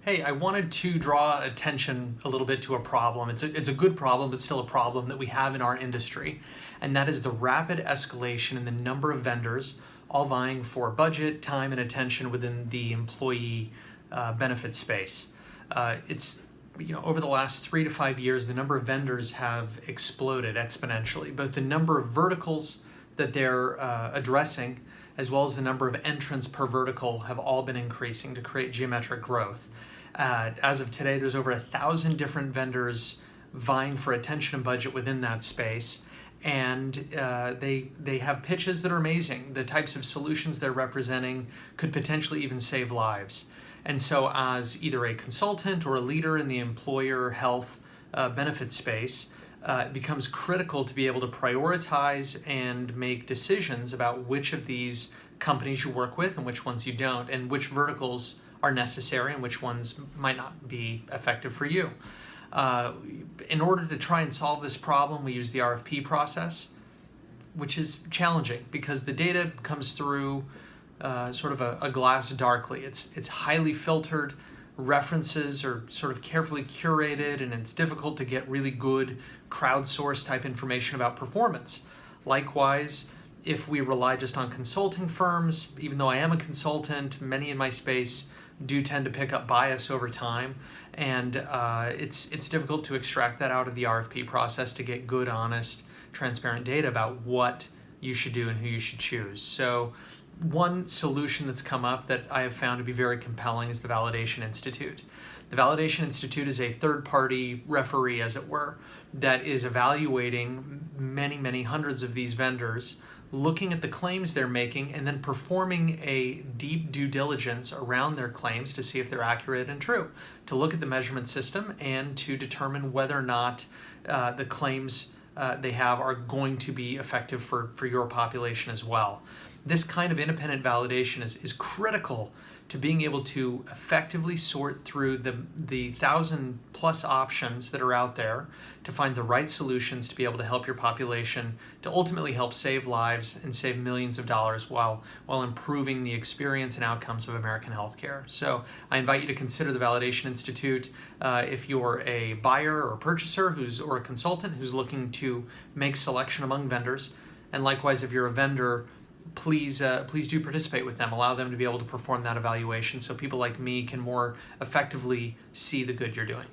Hey, I wanted to draw attention a little bit to a problem. It's a good problem, but still a problem that we have in our industry, and that is the rapid escalation in the number of vendors all vying for budget, time, and attention within the employee benefit space. It's over the last 3 to 5 years, the number of vendors have exploded exponentially, both the number of verticals that they're addressing as well as the number of entrants per vertical have all been increasing to create geometric growth. As of today, there's over 1,000 different vendors vying for attention and budget within that space, and they have pitches that are amazing. The types of solutions they're representing could potentially even save lives. And so as either a consultant or a leader in the employer health benefit space, it becomes critical to be able to prioritize and make decisions about which of these companies you work with and which ones you don't, and which verticals are necessary and which ones might not be effective for you. In order to try and solve this problem, we use the RFP process, which is challenging because the data comes through sort of a glass darkly. It's highly filtered. References are sort of carefully curated, and it's difficult to get really good crowdsourced type information about performance. Likewise, if we rely just on consulting firms, even though I am a consultant, many in my space do tend to pick up bias over time, and it's difficult to extract that out of the RFP process to get good, honest, transparent data about what you should do and who you should choose. So one solution that's come up that I have found to be very compelling is the Validation Institute. The Validation Institute is a third-party referee, as it were, that is evaluating many hundreds of these vendors, looking at the claims they're making, and then performing a deep due diligence around their claims to see if they're accurate and true, to look at the measurement system and to determine whether or not the claims they have are going to be effective for your population as well. This kind of independent validation is critical to being able to effectively sort through the 1,000+ options that are out there to find the right solutions to be able to help your population, to ultimately help save lives and save millions of dollars while improving the experience and outcomes of American healthcare. So I invite you to consider the Validation Institute if you're a buyer or a purchaser or a consultant who's looking to make selection among vendors. And likewise, if you're a vendor, please do participate with them. Allow them to be able to perform that evaluation so people like me can more effectively see the good you're doing.